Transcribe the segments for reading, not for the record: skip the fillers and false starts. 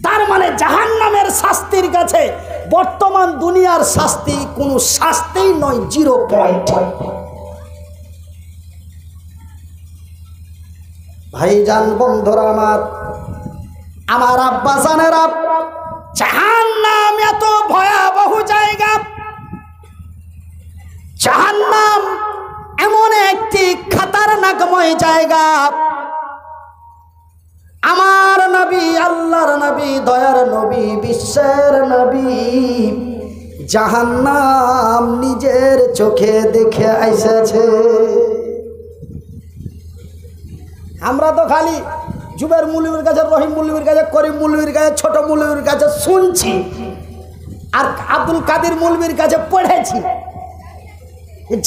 তার মানে জাহান্নামের শাস্তির কাছে বর্তমান দুনিয়ার শাস্তি কোনো শাস্তিই নয়, 0 পয়েন্ট। ভাইজান বন্ধুরা আমার আব্বা জানেরা, জাহান্নাম এত ভয়াবহ জায়গা, জাহান্নাম এমন একটি খতরনাকময় জায়গা। আমার নবী, আল্লাহর নবী, দয়ার নবী, বিশ্বের নবী জাহান্নাম নিজের চোখে দেখে আইসেছে। আমরা তো খালি জুবের মৌলবীর কাছে, রহিম মৌলবীর কাছে, করিম মৌলবীর কাছে, ছোট মৌলবীর কাছে শুনছি, আর আব্দুল কাদের মৌলবীর কাছে পড়েছি।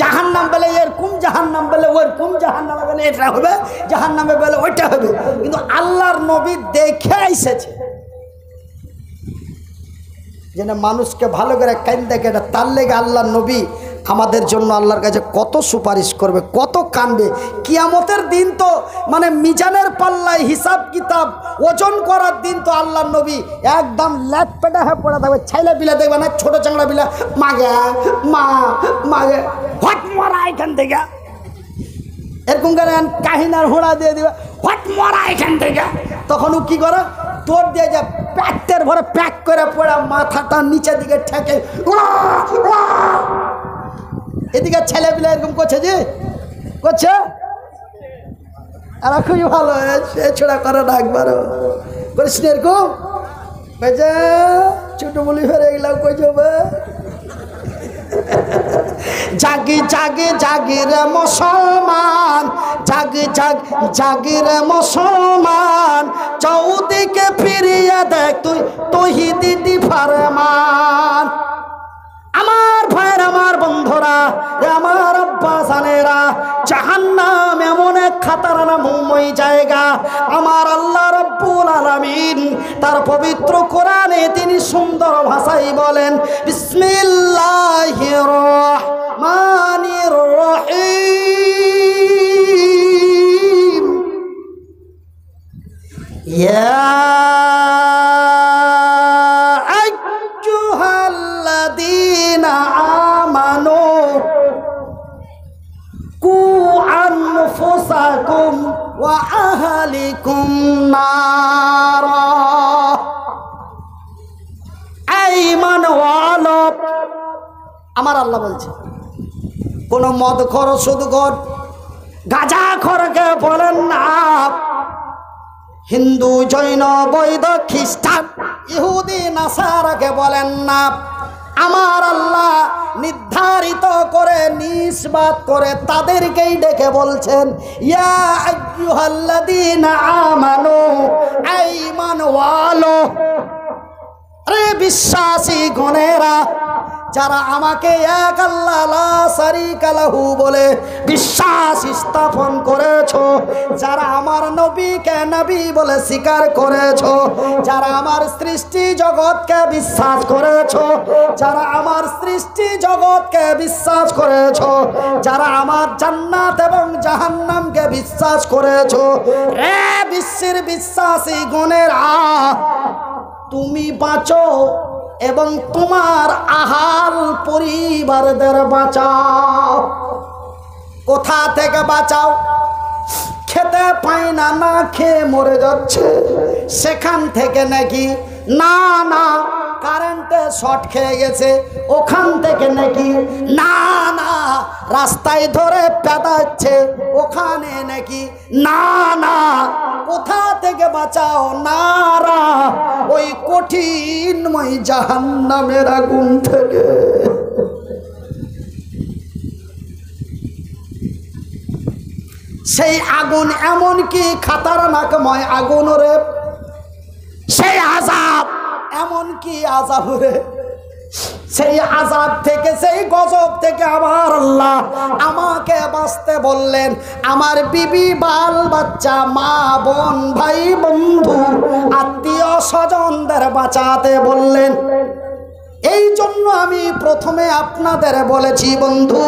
জাহান্নাম বলে এরকম, জাহান্নাম বলে ওরকম, জাহান্নামে বলে এটা হবে, জাহান্নামে বলে ওইটা হবে। কিন্তু আল্লাহর নবী দেখে আইসেছে যেন মানুষকে ভালো করে কান্দে কেটে, তার লেগে আল্লাহর নবী আমাদের জন্য আল্লাহর কাছে কত সুপারিশ করবে, কত কাঁদবে। কিয়ামতের দিন তো মানে মিজানের পাল্লায় হিসাব কিতাব ওজন করার দিন তো আল্লাহর নবী একদম ল্যাট পেটা হয়ে পড়ে থাকবে। ছেলে বিলা দেখবে না, ছোট চাংড়া বিলা মাগে মা মাগে হট মরা এখান থেকে, এরকম করে কাহিনার হোড়া দিয়ে দিবে, হট মরা এখান থেকে। তখন ও কি করে, তোর দিয়ে যে প্যাকের ভরে প্যাক করে পড়ে মাথাটা নিচের দিকে ঠেকে, এদিকে ছেলেপিলা এরকম করছে, যে করছে আর খুবই ভালো সে ছোড়া করে না, একবারও করিস না এরকম। কইছে ছোট বলি ফেরে গেলাম, কইছে জাগি জাগি জাগি রে মুসলমান, জাগি জাগি জাগি রে মুসলমান, চৌদিকে ফিরিয়ে দেখ তুই তৌহিদি ফরমান। আমার ভাইয়ের, আমার বন্ধুরা, আমার আব্বা জানেরা, জাহান্নাম এমন এক খতরনাকময় জায়গা। আমার আল্লাহ রাব্বুল আলামিন তার পবিত্র কোরআনে তিনি সুন্দর ভাষায় বলেন, বিসমিল্লাহির রহমানির রহিম, ইয়া আমানু কু আনফুসাকুম ওয়া আহলিকুম নারা। এই ঈমানওয়ালা, আমার আল্লাহ বলছে, কোন মদখোর, সুদখোর, গাঁজাখোরকে বলেন না, হিন্দু, জৈন, বৌদ্ধ, খ্রিস্টান, ইহুদি, নাসারাকে বলেন না। আমার আল্লাহ নির্ধারিত করে, নিসবাত করে তাদেরকেই ডেকে বলছেন, ইয়া আইয়ুহাল্লাযীনা আমানু, এই ঈমানওয়ালা, রে বিশ্বাসী গণেরা, যারা আমাকে এক আল্লাহ লা শারীকা লাহু বলে বিশ্বাস স্থাপন করেছো, যারা আমার নবীকে নবী বলে স্বীকার করেছো, যারা আমার সৃষ্টি জগৎকে বিশ্বাস করেছো, যারা আমার সৃষ্টি জগৎকে বিশ্বাস করেছো, যারা আমার জান্নাত এবং জাহান্নামকে বিশ্বাস করেছো, রে বিশ্বের বিশ্বাসী গণেরা, তুমি বাঁচো এবং তোমার আহাল পরিবারদের বাঁচাও। কোথা থেকে বাঁচাও? খেতে পায় না, না খেয়ে মরে যাচ্ছে, সেখান থেকে নাকি? না না, কারেন্টে শর্ট খেয়ে গেছে, ওখান থেকে নাকি? না না, রাস্তায় ধরে পেদাচ্ছে, ওখানে নাকি? না না, কোথা থেকে বাঁচাও? নারা, ওই কঠিনময় জাহান্নামের আগুন থেকে। সেই আগুন এমন কি খতরনাকময় আগুন রে, সেই আযাব এমন কি আযাব রে, সেই আযাব থেকে, সেই গজব থেকে আমার আল্লাহ আমাকে বাঁচতে বললেন, আমার বিবি, বাল বাচ্চা, মা বোন, ভাই বন্ধু, আত্মীয় স্বজনদের বাঁচাতে বললেন। এই জন্য আমি প্রথমে আপনাদের বলেছি বন্ধু,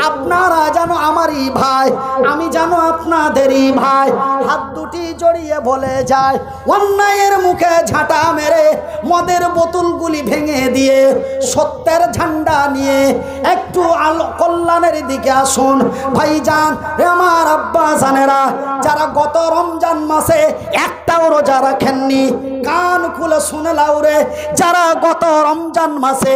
আপনারা যেন আমারই ভাই, আমি যেন আপনাদেরই ভাই। হাত দুটি জড়িয়ে বলে যায়, অন্যায়ের মুখে ঝাঁটা মেরে মদের বোতলগুলি ভেঙে দিয়ে সত্যের ঝান্ডা নিয়ে একটু কল্যাণের দিকে আসুন। ভাইজান, আমার আব্বা জানেরা, যারা গত রমজান মাসে একটাও রোজা রাখেননি, কান খুলে শুনে লাও রে, যারা গত রমজান মাসে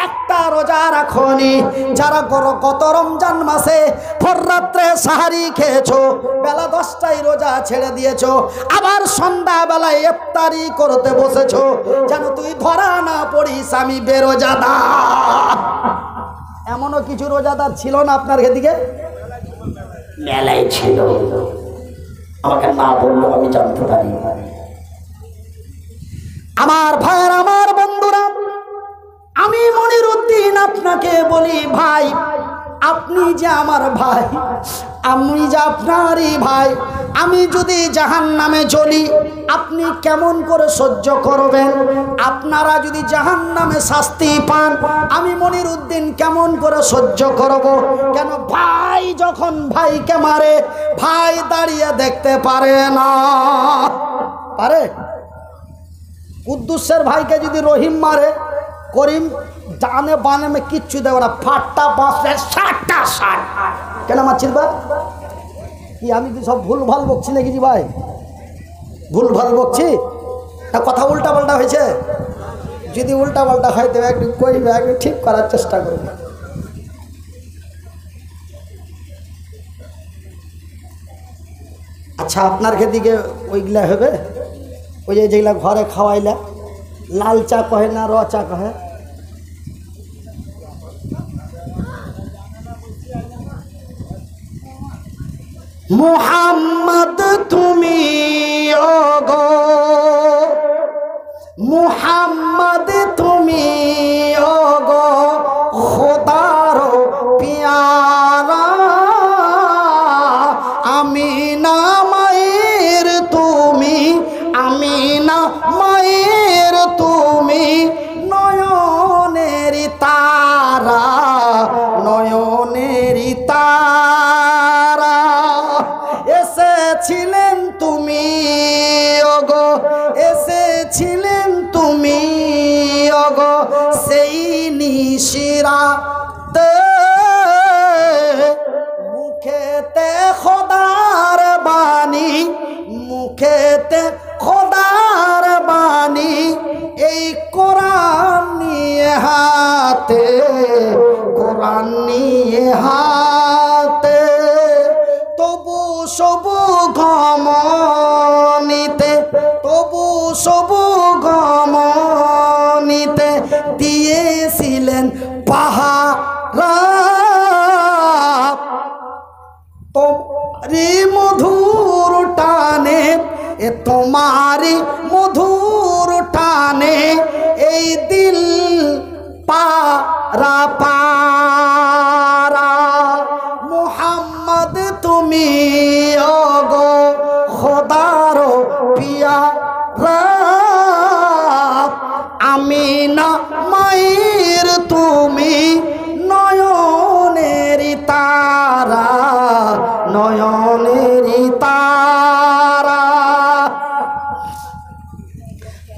একটা রোজা রাখনি, যারা গত রমজান মাসে ভোর রাত্রে সাহারি খেয়েছো, বেলা 10টায় রোজা ছেড়ে দিয়েছো, আবার সন্ধ্যাবেলায় ইফতারি করতে বসেছো, যেন তুই ধরা না পড়িস আমি বেরোজাদার। এমনও কিছু রোজাদার ছিল না আপনার এদিকে? মেলাই ছিল, আমাকে না বললো আমি জানতে পারি। আমার ভাইয়ের, আমার বন্ধুরা, আমি মনিরউদ্দিন আপনাকে বলি ভাই, আপনি যে আমার ভাই, আমি যে আপনারই ভাই, আমি যদি জাহান্নামে চলি আপনি কেমন করে সহ্য করবেন? আপনারা যদি জাহান্নামে শাস্তি পান আমি মনিরউদ্দিন কেমন করে সহ্য করব? কেন ভাই যখন ভাইকে মারে, ভাই দাঁড়িয়ে দেখতে পারে না। পারে? কুদ্দুসের ভাইকে যদি রহিম মারে, করিম ডানে বানে কিচ্ছু দেবে না, ফাটটা বাঁচলে 60টা 60। কেন মারছিস বা? কি আমি কি সব ভুল ভাল বকছি নাকি ভাই? ভুল ভাল বকছি না? কথা উল্টা পাল্টা হয়েছে? যদি উল্টা পাল্টা হয় তবে একটু কইবে, একটু ঠিক করার চেষ্টা করবে। আচ্ছা, আপনার দিকে ওইগুলা হবে? ওই যে যেগুলা ঘরে খাওয়াইলা, লাল চা কহে না র চা কহে? মুহাম্মদ তুমি ওগো, মুহাম্মদ তুমি ওগো খোদার পিয়ারা, আমিনা মায়ের তুমি, আমিনা মায়ের তুমি নয়নের তারা, নয়নের তারা। এসেছিলেন তুমি ওগো, এসেছিলেন তুমি ওগো সেই নিশিরাতে, মুখেতে খোদার বাণী, মুখেতে খোদার বাণী, এই কোরআন নিয়ে হাতে, কোরআন নিয়ে হাতে। তবু সবু গমনিতে, তবু সবু গমনিতে দিয়েছিলেন পাহারা, তোমারি মধুর টানে, এ তোমারি মধুর টানে এই দিল পারা পারা। মুহাম্মদ তুমি ওগো খোদার পিয়ারা, আমিনা মায়ের তুমি নয়নের তারা, নয়নের তারা।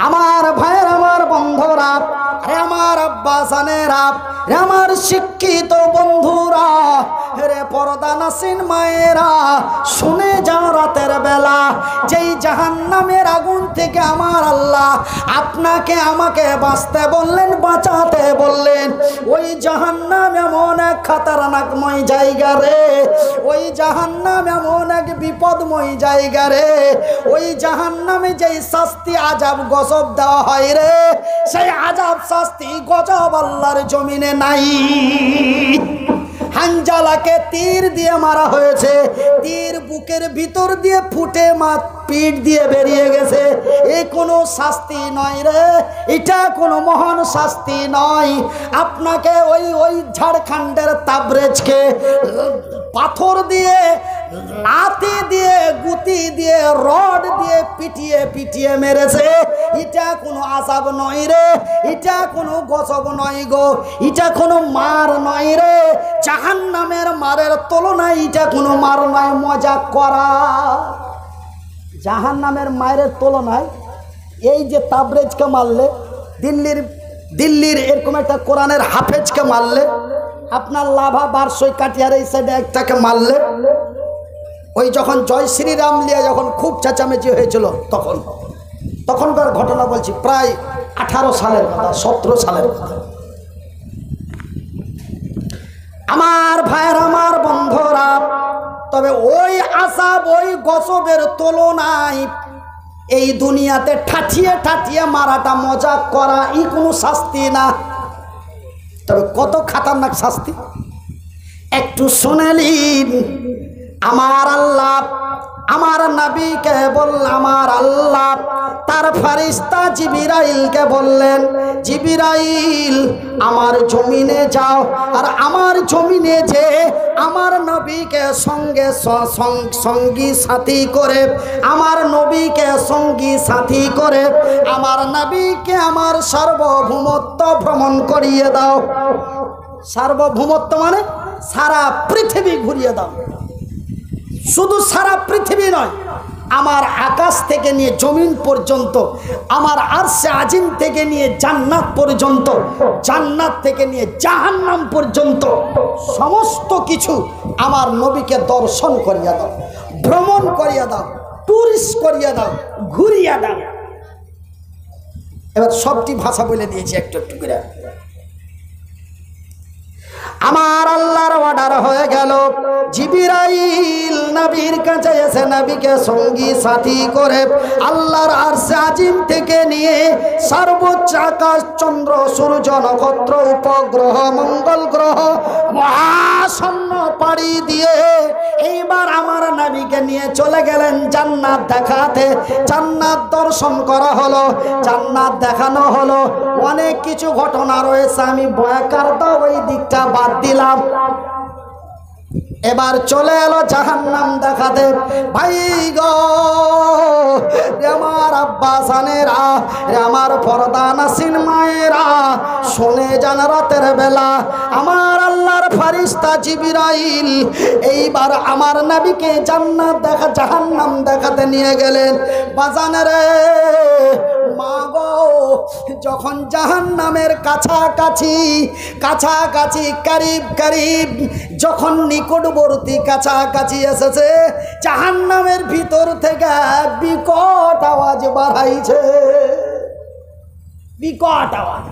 আমার ভাইয়ের, আমার বন্ধুরা, আমার আব্বা জানেরা, আমার শিক্ষিত বন্ধুরা, রে পর্দানাসীন মায়েরা, শুনে যাও রাতের বেলা যেই জাহান্নামের আগুন থেকে আমার আল্লাহ আপনাকে আমাকে বাঁচতে বললেন, বাঁচাতে বললেন, ওই জাহান্নাম এমন এক খাতারনাকময় জায়গা রে, ওই জাহান্নাম এমন এক বিপদময় জায়গা রে, ওই জাহান্নামে যেই শাস্তি আযাব গজব দেওয়া হয় রে, সেই আযাব শাস্তি গজব আল্লাহর জমিনে নাই। হানজালাকে তীর দিয়ে মারা হয়েছে, তীর বুকের ভিতর দিয়ে ফুটে পিঠ দিয়ে বেরিয়ে গেছে। এই কোনো শাস্তি নয় রে, এটা কোনো মহান শাস্তি নয়। আপনাকে ওই ঝাড়খণ্ডের তাবরেজকে পাথর দিয়ে লাথি দিয়ে গুতি দিয়ে রড দিয়ে পিটিয়ে পিটিয়ে মেরেছে। এটা কোনো আযাব নয় রে, এটা কোনো গজব নয় গো, এটা কোনো মার নয় রে। জাহান্নামের মারের তুলনায় এটা কোনো মার নয়, মজা করা। জাহান্নামের মায়ের তুলনায় এই যে তাবরেজকে মারলে, দিল্লির এরকম একটা কোরআনের হাফেজকে মারলে, আপনার লাভা বারসই কাটিয়ার এই সাইডে একটাকে মারলে, ওই যখন জয় শ্রীরাম লিয়া যখন খুব চেঁচামেচি হয়েছিল তখনকার ঘটনা বলছি, প্রায় 18 সালের কথা, 17 সালের কথা। আমার ভাইয়ের, আমার বন্ধুরা, তবে ওই আযাব ওই গজবের তুলনায় এই দুনিয়াতে ঠাঠিয়ে ঠাঠিয়ে মারাটা, মজা করা, ই কোনো শাস্তি না। তবে কত খাতারনাক শাস্তি একটু শুনেলিন। আমার আল্লাহ আমার নবীকে বললেন, আমার আল্লাহ তার ফেরেশতা জিবরাইলকে বললেন, জিবরাইল আমার জমিনে যাও, আর আমার জমিনে যে আমার নবীকে সঙ্গী সাথী করে, আমার নবীকে সঙ্গী সাথী করে আমার নবীকে আমার সার্বভৌমত্ব ভ্রমণ করিয়ে দাও। সার্বভৌমত্ব মানে সারা পৃথিবী ঘুরিয়ে দাও। শুধু সারা পৃথিবী নয়, আমার আকাশ থেকে নিয়ে জমিন পর্যন্ত, আমার আরশে আজিম থেকে নিয়ে জান্নাত পর্যন্ত, জান্নাত থেকে নিয়ে জাহান্নাম পর্যন্ত সমস্ত কিছু আমার নবীকে দর্শন করিয়া দাও, ভ্রমণ করিয়া দাও, টুরিস্ট করিয়া দাও, ঘুরিয়া দাও। এবার সবটি ভাষা বলে দিয়েছি একটু একটু করে। আমার আল্লাহর অর্ডার হয়ে গেল, জিবরাইল নবীর কাছে এসে নবীকে সঙ্গী সাথী করে আল্লাহর আরশে আজিম থেকে নিয়ে সর্বোচ্চ আকাশ, চন্দ্র, সূর্য, নক্ষত্র, উপগ্রহ, মঙ্গল গ্রহ, মহাশূন্য পাড়ি দিয়ে এইবার আমার নবীকে নিয়ে চলে গেলেন জান্নাত দেখাতে। জান্নাত দর্শন করা হলো, জান্নাত দেখানো হলো। অনেক কিছু ঘটনা রয়েছে, আমি বয়াকার দাও ওই দিকটা বাদ দিলাম। এবার চলে এলো জাহান্নাম দেখাতে। ভাই গো, আমার আব্বাসানেরা, আমার পর্দা নাসিন মায়েরা, শুনে যান রাতের বেলা আমার আল্লাহর ফেরেশতা জিবরাইল এইবার আমার নবীকে জান্নাত দেখা, জাহান্নাম দেখাতে নিয়ে গেলেন। বাজানেরে মা গো, যখন জাহান্নামের কাছাকাছি কাছাকাছি করিব করিব যখন নিকটবর্তী কাছাকাছি এসেছে, জাহান্নামের ভিতর থেকে বিকট আওয়াজ বাড়াইছে, বিকট আওয়াজ।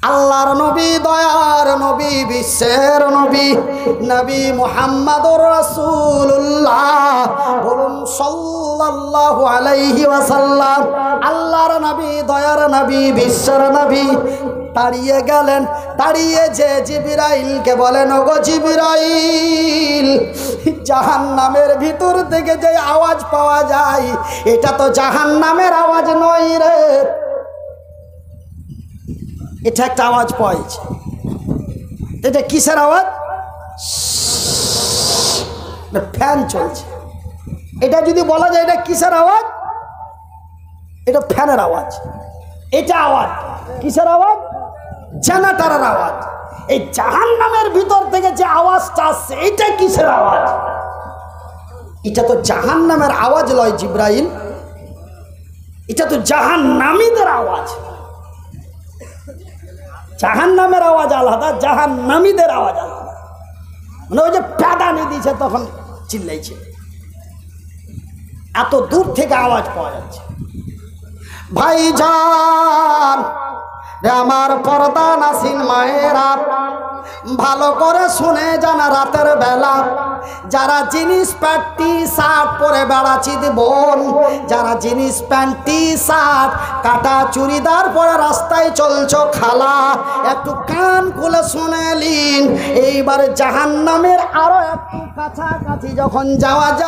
আল্লাহর নবী, দয়ার নবী, বিশ্বের নবী, নবী মুহাম্মদুর রাসূলুল্লাহ, বলুন সাল্লাল্লাহু আলাইহি ওয়াসাল্লাম। আল্লাহর নবী, দয়ার নবী, বিশ্বের নবী দাঁড়িয়ে গেলেন। দাঁড়িয়ে যে জিবরাইলকে বলেন, ওগো জিবরাইল, জাহান্নামের ভিতর থেকে যে আওয়াজ পাওয়া যায়, এটা তো জাহান্নামের আওয়াজ নয় রে, এটা একটা আওয়াজ পাইছে। এটা কিসের আওয়াজ? ফ্যান চলছে। এটা যদি বলা যায় এটা কিসের আওয়াজ? এটা ফ্যানের আওয়াজ। এটা আওয়াজ কিসের আওয়াজ? জেনারেটরের আওয়াজ। এই জাহান্নামের ভিতর থেকে যে আওয়াজটা আসছে, এটা কিসের আওয়াজ? এটা তো জাহান্নামের আওয়াজ লয় জিবরাইল, এটা তো জাহান্নামীদের আওয়াজ। জাহান্নামের আওয়াজ আলাদা, জাহান্নামীদের আওয়াজ আলাদা। মানে ওই যে প্যাদানি দিয়েছে তখন চিল্লাইছে, এত দূর থেকে আওয়াজ পাওয়া যাচ্ছে। ভাইজান, আমার পর্দা নাসিন মায়েরা, ভালো করে শুনে যান রাতের বেলা যারা জিনিস প্যান্ট টি শার্ট পরে বেড়াচ্ছি বোন, যারা জিনিস প্যান্ট টি শার্ট কাটা চুড়িদার পরে রাস্তায় চলছো খালা, একটু কান খুলে শুনে নিন। এইবার জাহান্নামের আরো একটু কাছাকাছি যখন যাওয়া যায়